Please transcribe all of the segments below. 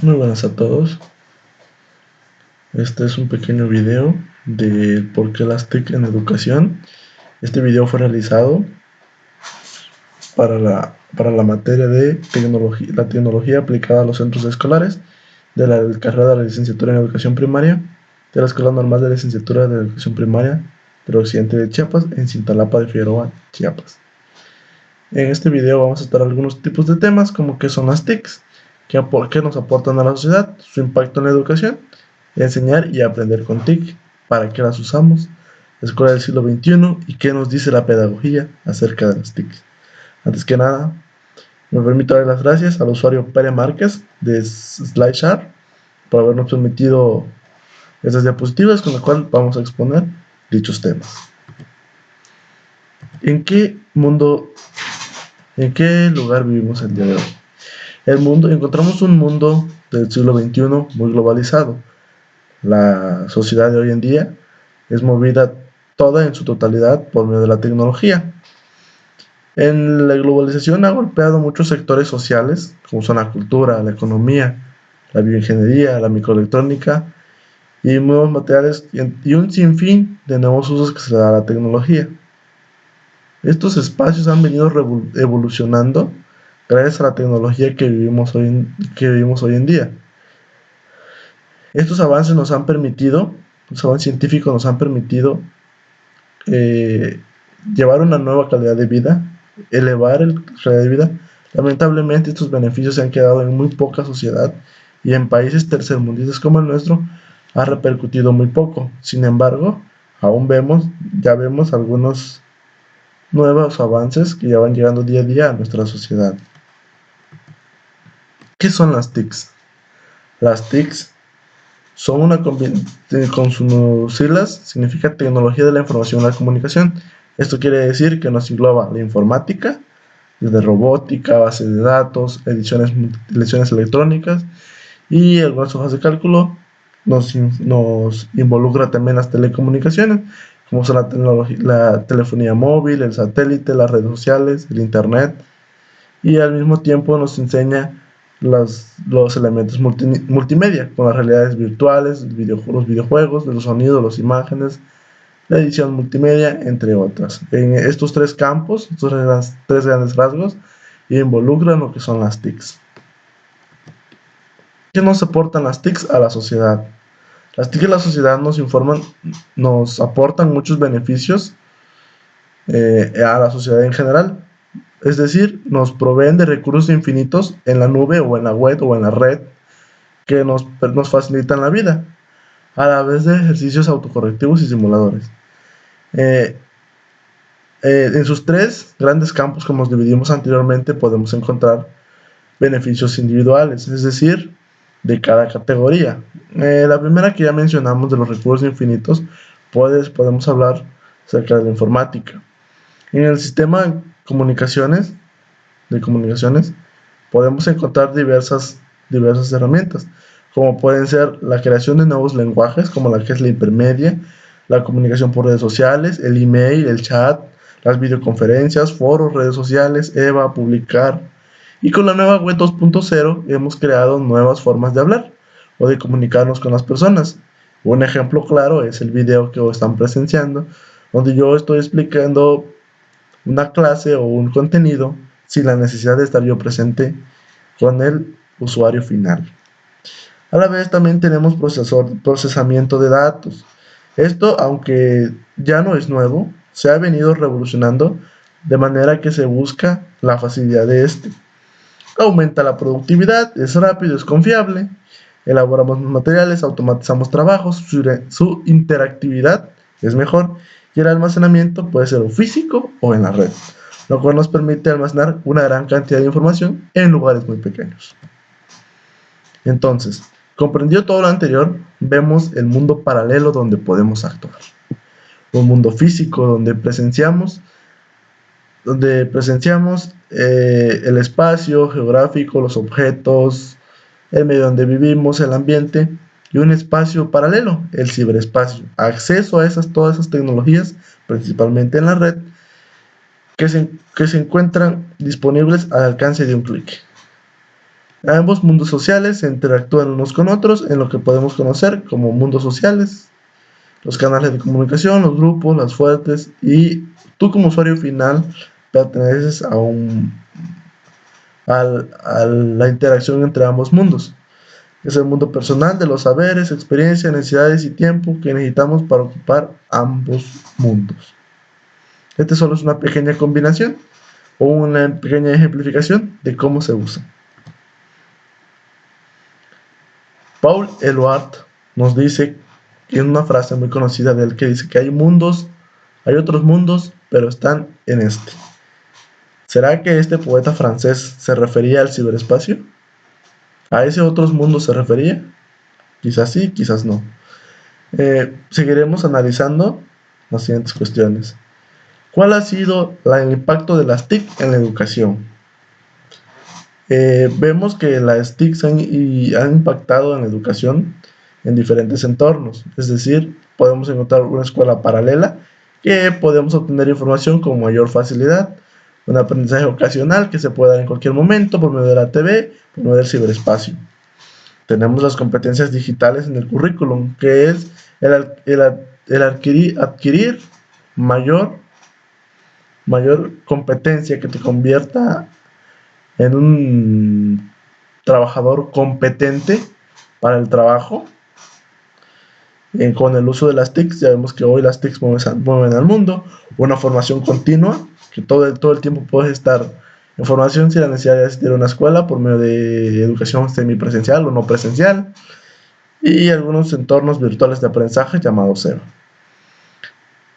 Muy buenas a todos. Este es un pequeño video de por qué las TIC en educación. Este video fue realizado para la materia de tecnología aplicada a los centros escolares de la carrera de la licenciatura en educación primaria de la Escuela Normal de Licenciatura de Educación Primaria del Occidente de Chiapas en Cintalapa de Figueroa, Chiapas. En este video vamos a estar algunos tipos de temas como qué son las TICs, qué nos aportan a la sociedad, su impacto en la educación, enseñar y aprender con TIC, para qué las usamos, la escuela del siglo XXI y qué nos dice la pedagogía acerca de las TICs. Antes que nada, me permito dar las gracias al usuario Pere Márquez de SlideShare por habernos permitido estas diapositivas con las cuales vamos a exponer dichos temas. ¿En qué lugar vivimos el día de hoy? Encontramos un mundo del siglo XXI muy globalizado. La sociedad de hoy en día es movida toda en su totalidad por medio de la tecnología. La globalización ha golpeado muchos sectores sociales, como son la cultura, la economía, la bioingeniería, la microelectrónica y nuevos materiales y un sinfín de nuevos usos que se da a la tecnología. Estos espacios han venido evolucionando gracias a la tecnología que vivimos hoy en día. Estos avances los avances científicos nos han permitido llevar una nueva calidad de vida, elevar la calidad de vida. Lamentablemente estos beneficios se han quedado en muy poca sociedad y en países tercermundistas como el nuestro ha repercutido muy poco. Sin embargo, ya vemos algunos nuevos avances que ya van llegando día a día a nuestra sociedad. ¿Qué son las TICs? Las TICs son con sus siglas significa Tecnología de la Información y la Comunicación. Esto quiere decir que nos engloba la informática, desde robótica, base de datos, ediciones electrónicas y algunas hojas de cálculo. Nos involucra también las telecomunicaciones, como son la telefonía móvil, el satélite, las redes sociales, el internet, y al mismo tiempo nos enseña los elementos multimedia, con las realidades virtuales, los videojuegos, los sonidos, las imágenes, la edición multimedia, entre otras. En estos tres campos, estos tres grandes rasgos, involucran lo que son las TICs. ¿Qué nos aportan las TICs a la sociedad? Las TIC en la sociedad nos aportan muchos beneficios a la sociedad en general. Es decir, nos proveen de recursos infinitos en la nube o en la web o en la red que nos facilitan la vida, a la vez de ejercicios autocorrectivos y simuladores. En sus tres grandes campos, como los dividimos anteriormente, podemos encontrar beneficios individuales, es decir, de cada categoría. La primera que ya mencionamos, de los recursos infinitos, podemos hablar acerca de la informática. En el sistema de comunicaciones, podemos encontrar diversas herramientas, como pueden ser la creación de nuevos lenguajes, como la que es la hipermedia, la comunicación por redes sociales, el email, el chat, las videoconferencias, foros, redes sociales, EVA, publicar. Y con la nueva web 2.0 hemos creado nuevas formas de hablar o de comunicarnos con las personas. Un ejemplo claro es el video que están presenciando, donde yo estoy explicando una clase o un contenido sin la necesidad de estar yo presente con el usuario final. A la vez también tenemos procesamiento de datos. Esto, aunque ya no es nuevo, se ha venido revolucionando de manera que se busca la facilidad de este. Aumenta la productividad, es rápido, es confiable, elaboramos materiales, automatizamos trabajos, su interactividad es mejor y el almacenamiento puede ser físico o en la red, lo cual nos permite almacenar una gran cantidad de información en lugares muy pequeños. Entonces, comprendido todo lo anterior, vemos el mundo paralelo donde podemos actuar. Un mundo físico donde presenciamos el espacio geográfico, los objetos, el medio donde vivimos, el ambiente, y un espacio paralelo, el ciberespacio, acceso a todas esas tecnologías, principalmente en la red, que se encuentran disponibles al alcance de un clic. Ambos mundos sociales se interactúan unos con otros en lo que podemos conocer como mundos sociales, los canales de comunicación, los grupos, las fuentes, y tú como usuario final perteneces a la interacción entre ambos mundos. Es el mundo personal de los saberes, experiencias, necesidades y tiempo que necesitamos para ocupar ambos mundos. Este solo es una pequeña combinación o una pequeña ejemplificación de cómo se usa. Paul Eluard nos dice, en una frase muy conocida de él, que dice que hay otros mundos, pero están en este. ¿Será que este poeta francés se refería al ciberespacio? ¿A ese otros mundos se refería? Quizás sí, quizás no. Seguiremos analizando las siguientes cuestiones. ¿Cuál ha sido el impacto de las TIC en la educación? Vemos que las TIC han impactado en la educación en diferentes entornos. Es decir, podemos encontrar una escuela paralela que podemos obtener información con mayor facilidad, un aprendizaje ocasional que se puede dar en cualquier momento por medio de la TV, por medio del ciberespacio. Tenemos las competencias digitales en el currículum, que es el adquirir mayor competencia que te convierta en un trabajador competente para el trabajo. Con el uso de las TICs, ya vemos que hoy las TICs mueven al mundo. Una formación continua, que todo el tiempo puedes estar en formación sin la necesidad de asistir a una escuela por medio de educación semipresencial o no presencial, y algunos entornos virtuales de aprendizaje llamados SEO.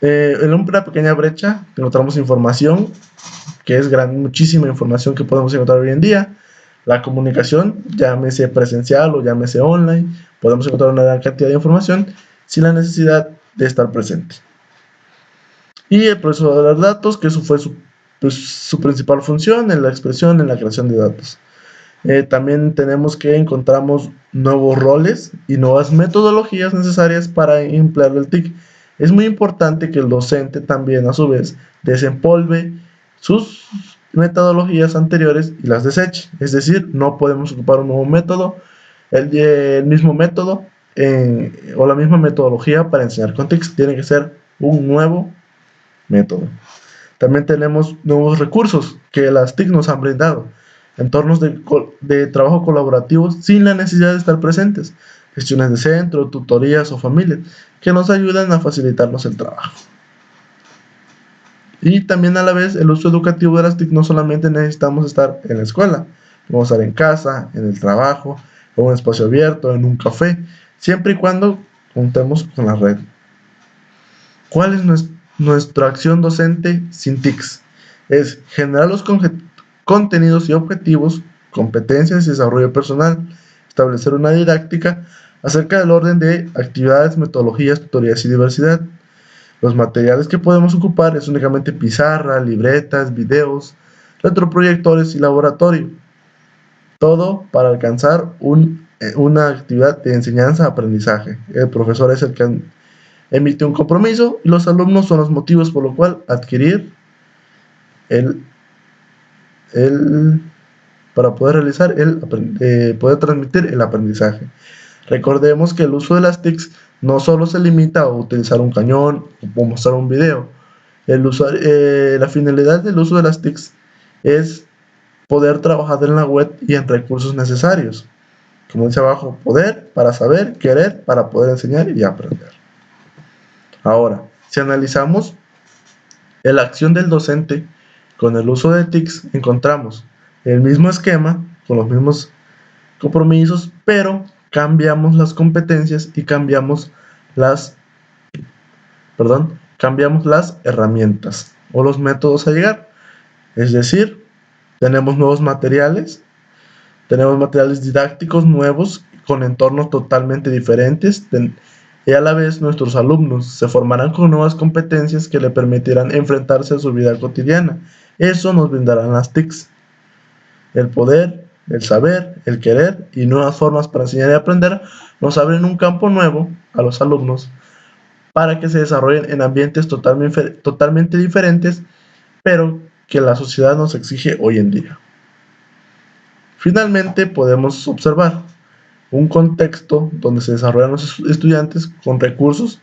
En una pequeña brecha encontramos información, que es muchísima información que podemos encontrar hoy en día. La comunicación, llámese presencial o llámese online, podemos encontrar una gran cantidad de información sin la necesidad de estar presente. Y el proceso de los datos, que eso fue su principal función en la expresión, en la creación de datos. También tenemos que encontramos nuevos roles y nuevas metodologías necesarias para emplear el TIC. Es muy importante que el docente también, a su vez, desempolve sus metodologías anteriores y las deseche. Es decir, no podemos ocupar un nuevo método, el mismo método o la misma metodología para enseñar con TIC. Tiene que ser un nuevo método. También tenemos nuevos recursos que las TIC nos han brindado. Entornos de trabajo colaborativos sin la necesidad de estar presentes. Gestiones de centro, tutorías o familias que nos ayudan a facilitarnos el trabajo. Y también a la vez el uso educativo de las TIC, no solamente necesitamos estar en la escuela, podemos estar en casa, en el trabajo, en un espacio abierto, en un café, siempre y cuando contemos con la red. ¿Cuál es nuestra acción docente sin TICs? Es generar los contenidos y objetivos, competencias y desarrollo personal, establecer una didáctica acerca del orden de actividades, metodologías, tutorías y diversidad. Los materiales que podemos ocupar es únicamente pizarra, libretas, videos, retroproyectores y laboratorio. Todo para alcanzar una actividad de enseñanza-aprendizaje. El profesor es el que emite un compromiso y los alumnos son los motivos por lo cual adquirir para poder realizar poder transmitir el aprendizaje. Recordemos que el uso de las TICs no solo se limita a utilizar un cañón o mostrar un video. La finalidad del uso de las TICs es poder trabajar en la web y en recursos necesarios. Como dice abajo, poder para saber, querer para poder enseñar y aprender. Ahora, si analizamos la acción del docente con el uso de TICs, encontramos el mismo esquema, con los mismos compromisos, pero cambiamos las competencias y cambiamos las herramientas o los métodos a llegar. Es decir, tenemos nuevos materiales, didácticos nuevos con entornos totalmente diferentes, y a la vez nuestros alumnos se formarán con nuevas competencias que le permitirán enfrentarse a su vida cotidiana. Eso nos brindarán las TICs. El poder, el saber, el querer y nuevas formas para enseñar y aprender nos abren un campo nuevo a los alumnos para que se desarrollen en ambientes totalmente diferentes, pero que la sociedad nos exige hoy en día. Finalmente, podemos observar un contexto donde se desarrollan los estudiantes con recursos,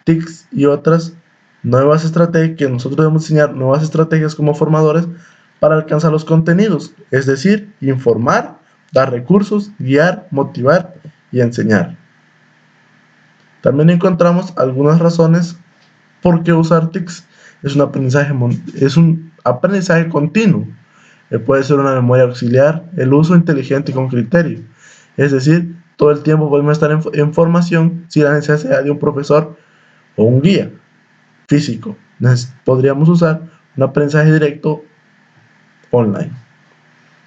TICs y otras nuevas estrategias, que nosotros debemos diseñar nuevas estrategias como formadores para alcanzar los contenidos, es decir, informar, dar recursos, guiar, motivar y enseñar. También encontramos algunas razones por qué usar TICs. Es un aprendizaje continuo. Puede ser una memoria auxiliar, el uso inteligente y con criterio. Es decir, todo el tiempo podemos estar en formación sin la necesidad de un profesor o un guía físico. Podríamos usar un aprendizaje directo online.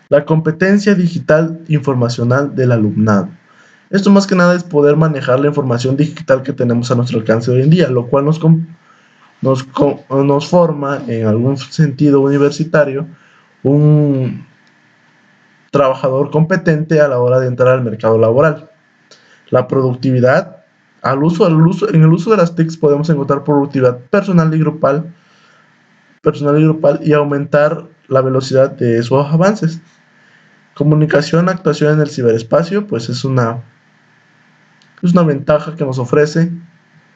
La competencia digital informacional del alumnado. Esto más que nada es poder manejar la información digital que tenemos a nuestro alcance hoy en día, lo cual nos forma en algún sentido universitario un trabajador competente a la hora de entrar al mercado laboral. La productividad, en el uso de las TICs podemos encontrar productividad personal y grupal y aumentar la velocidad de sus avances. Comunicación, actuación en el ciberespacio, pues es una ventaja que nos ofrece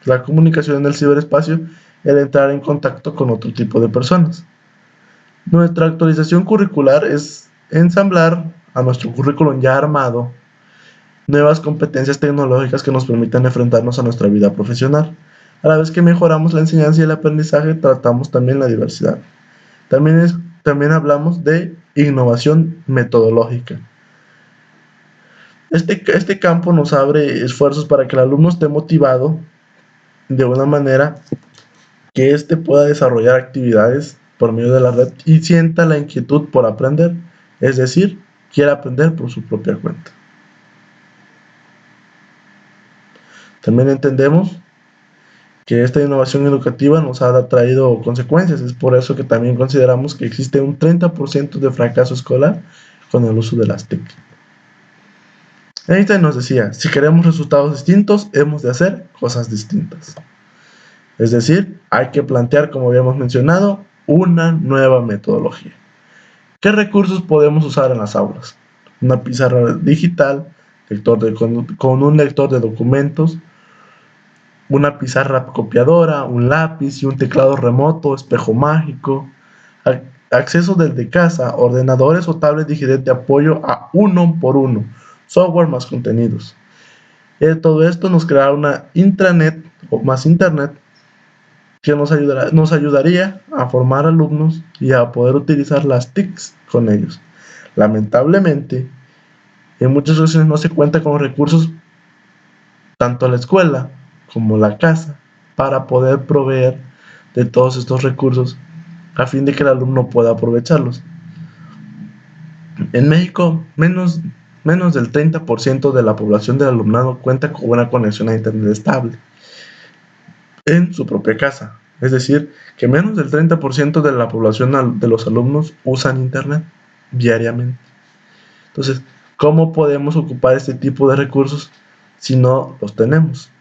la comunicación en el ciberespacio, el entrar en contacto con otro tipo de personas. Nuestra actualización curricular es ensamblar a nuestro currículum ya armado nuevas competencias tecnológicas que nos permitan enfrentarnos a nuestra vida profesional. A la vez que mejoramos la enseñanza y el aprendizaje, tratamos también la diversidad. También hablamos de innovación metodológica. Este campo nos abre esfuerzos para que el alumno esté motivado de una manera que éste pueda desarrollar actividades por medio de la red y sienta la inquietud por aprender, es decir, quiera aprender por su propia cuenta. También entendemos que esta innovación educativa nos ha traído consecuencias, es por eso que también consideramos que existe un 30% de fracaso escolar con el uso de las TIC. Einstein nos decía, si queremos resultados distintos, hemos de hacer cosas distintas. Es decir, hay que plantear, como habíamos mencionado, una nueva metodología. ¿Qué recursos podemos usar en las aulas? Una pizarra digital, con un lector de documentos, una pizarra copiadora, un lápiz y un teclado remoto, espejo mágico, acceso desde casa, ordenadores o tablets digitales de apoyo a 1x1, software más contenidos. Todo esto nos creará una intranet o más internet que nos ayudaría a formar alumnos y a poder utilizar las TICs con ellos. Lamentablemente, en muchas ocasiones no se cuenta con recursos, tanto la escuela como la casa, para poder proveer de todos estos recursos a fin de que el alumno pueda aprovecharlos. En México, menos del 30% de la población del alumnado cuenta con una conexión a internet estable en su propia casa. Es decir, que menos del 30% de la población de los alumnos usan internet diariamente. Entonces, ¿cómo podemos ocupar este tipo de recursos si no los tenemos?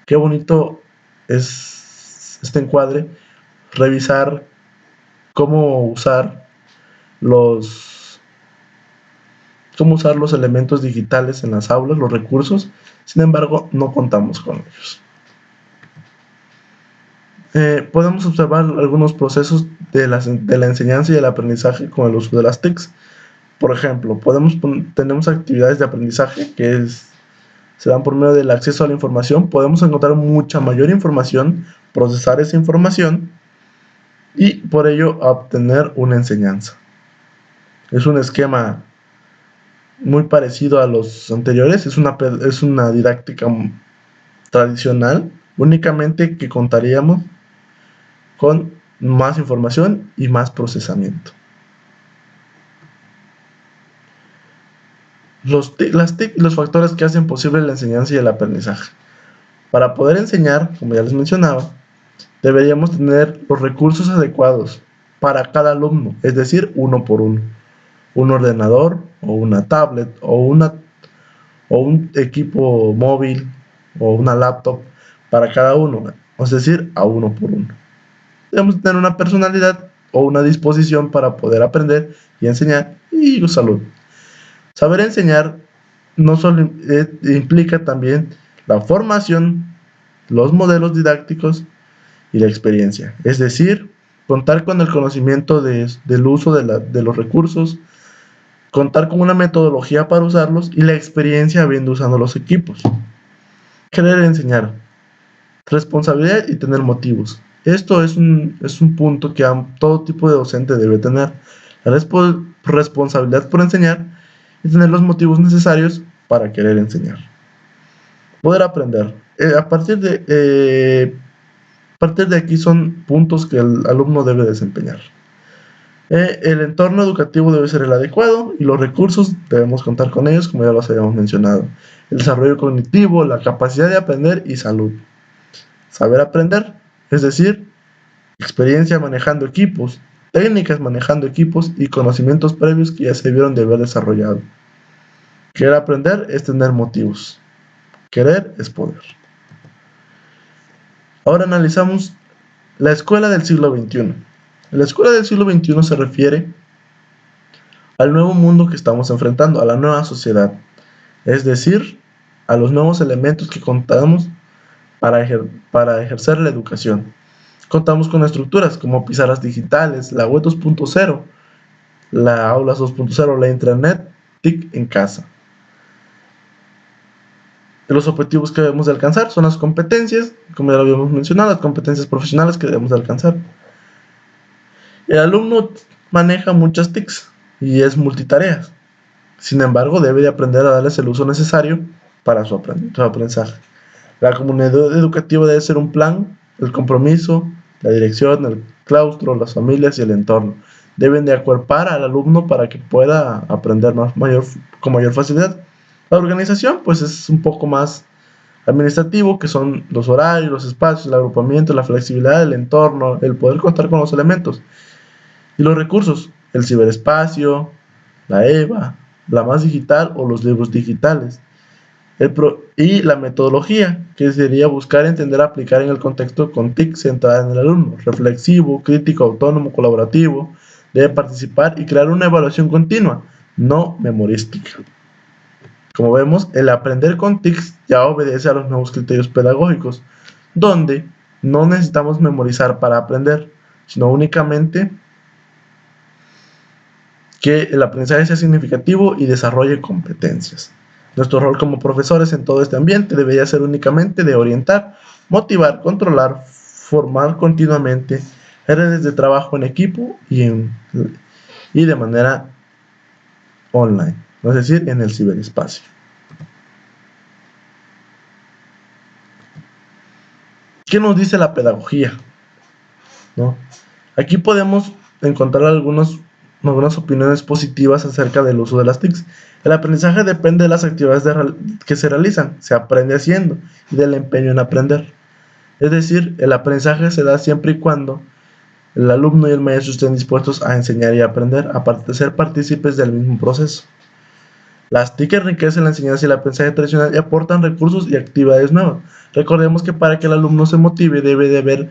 Qué bonito es este encuadre, revisar cómo usar los elementos digitales en las aulas, los recursos. Sin embargo, no contamos con ellos. Podemos observar algunos procesos de la enseñanza y el aprendizaje con el uso de las TICs. Por ejemplo, tenemos actividades de aprendizaje que se dan por medio del acceso a la información. Podemos encontrar mucha mayor información, procesar esa información y por ello obtener una enseñanza. Es un esquema muy parecido a los anteriores, es una didáctica tradicional, únicamente que contaríamos con más información y más procesamiento. Los TIC y los factores que hacen posible la enseñanza y el aprendizaje. Para poder enseñar, como ya les mencionaba, deberíamos tener los recursos adecuados para cada alumno, es decir, 1x1. Un ordenador o una tablet o un equipo móvil o una laptop para cada uno, es decir, a 1x1. Debemos tener una personalidad o una disposición para poder aprender y enseñar y salud. Saber enseñar no solo implica también la formación, los modelos didácticos y la experiencia. Es decir, contar con el conocimiento del uso de los recursos, contar con una metodología para usarlos y la experiencia habiendo usando los equipos. Querer enseñar, responsabilidad y tener motivos. Esto es un punto que todo tipo de docente debe tener. La responsabilidad por enseñar y tener los motivos necesarios para querer enseñar. Poder aprender. A partir de aquí son puntos que el alumno debe desempeñar. El entorno educativo debe ser el adecuado y los recursos debemos contar con ellos, como ya los habíamos mencionado. El desarrollo cognitivo, la capacidad de aprender y salud. Saber aprender, es decir, experiencia manejando equipos, técnicas manejando equipos y conocimientos previos que ya se debieron de haber desarrollado. Querer aprender es tener motivos. Querer es poder. Ahora analizamos la escuela del siglo XXI. La escuela del siglo XXI se refiere al nuevo mundo que estamos enfrentando, a la nueva sociedad, es decir, a los nuevos elementos que contamos para ejercer la educación. Contamos con estructuras como pizarras digitales, la web 2.0, la aulas 2.0, la intranet, TIC en casa. Los objetivos que debemos de alcanzar son las competencias, como ya lo habíamos mencionado, las competencias profesionales que debemos de alcanzar. El alumno maneja muchas TICs y es multitareas. Sin embargo, debe de aprender a darles el uso necesario para su aprendizaje. La comunidad educativa debe ser un plan, el compromiso, la dirección, el claustro, las familias y el entorno. Deben de acuerpar al alumno para que pueda aprender con mayor facilidad. La organización, pues, es un poco más administrativo, que son los horarios, los espacios, el agrupamiento, la flexibilidad del entorno, el poder contar con los elementos. Y los recursos, el ciberespacio, la EVA, la más digital o los libros digitales. Y la metodología, que sería buscar, entender, aplicar en el contexto con TIC centrada en el alumno, reflexivo, crítico, autónomo, colaborativo, debe participar y crear una evaluación continua, no memorística. Como vemos, el aprender con TICs ya obedece a los nuevos criterios pedagógicos, donde no necesitamos memorizar para aprender, sino únicamente que el aprendizaje sea significativo y desarrolle competencias. Nuestro rol como profesores en todo este ambiente debería ser únicamente de orientar, motivar, controlar, formar continuamente redes de trabajo en equipo y de manera online, es decir, en el ciberespacio. ¿Qué nos dice la pedagogía? ¿No? Aquí podemos encontrar algunas opiniones positivas acerca del uso de las TICs. El aprendizaje depende de las actividades que se realizan, se aprende haciendo y del empeño en aprender. Es decir, el aprendizaje se da siempre y cuando el alumno y el maestro estén dispuestos a enseñar y aprender, aparte de ser partícipes del mismo proceso. Las TIC enriquecen la enseñanza y el aprendizaje tradicional y aportan recursos y actividades nuevas. Recordemos que para que el alumno se motive debe de haber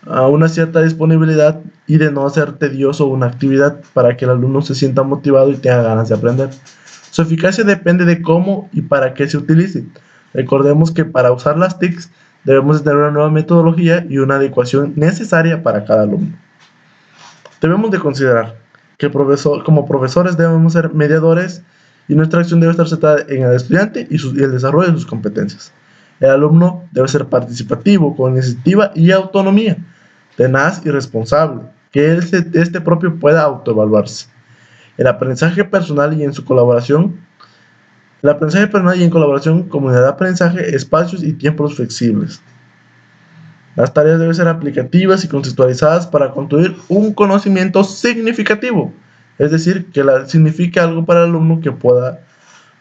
una cierta disponibilidad y de no hacer tedioso una actividad para que el alumno se sienta motivado y tenga ganas de aprender. Su eficacia depende de cómo y para qué se utilice. Recordemos que para usar las TICs debemos tener una nueva metodología y una adecuación necesaria para cada alumno. Debemos de considerar que como profesores debemos ser mediadores y nuestra acción debe estar centrada en el estudiante y el desarrollo de sus competencias. El alumno debe ser participativo, con iniciativa y autonomía, tenaz y responsable, que este propio pueda autoevaluarse. El aprendizaje personal y en colaboración, comunidad de aprendizaje, espacios y tiempos flexibles. Las tareas deben ser aplicativas y contextualizadas para construir un conocimiento significativo, es decir, que signifique algo para el alumno que pueda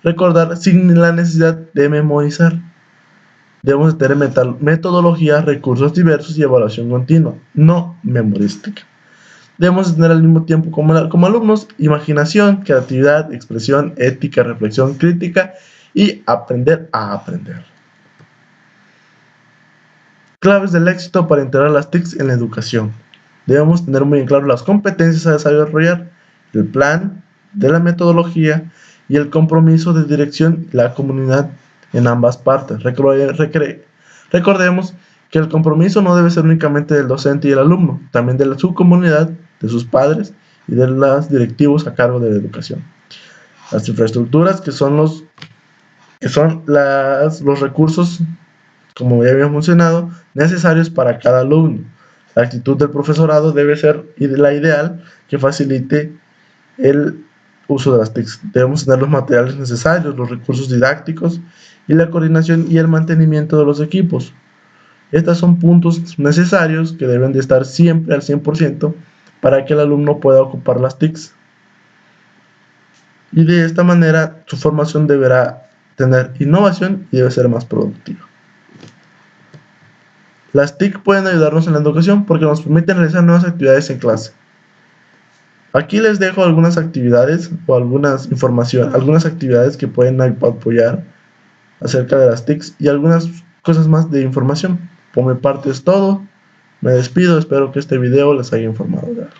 recordar sin la necesidad de memorizar. Debemos tener metodologías, recursos diversos y evaluación continua, no memorística. Debemos tener al mismo tiempo como alumnos imaginación, creatividad, expresión, ética, reflexión crítica y aprender a aprender. Claves del éxito para integrar las TICs en la educación. Debemos tener muy en claro las competencias a desarrollar, el plan de la metodología y el compromiso de dirección y la comunidad en ambas partes. Recordemos que el compromiso no debe ser únicamente del docente y el alumno, también de su comunidad, de sus padres y de los directivos a cargo de la educación. Las infraestructuras, que son los recursos, como ya habíamos mencionado, necesarios para cada alumno. La actitud del profesorado debe ser la ideal, que facilite el uso de las TICs. Debemos tener los materiales necesarios, los recursos didácticos y la coordinación y el mantenimiento de los equipos. Estos son puntos necesarios que deben de estar siempre al 100% para que el alumno pueda ocupar las TICs. Y de esta manera su formación deberá tener innovación y debe ser más productiva. Las TIC pueden ayudarnos en la educación porque nos permiten realizar nuevas actividades en clase. Aquí les dejo algunas actividades o algunas actividades que pueden apoyar acerca de las TICs y algunas cosas más de información. Por mi parte es todo. Me despido, espero que este video les haya informado de algo.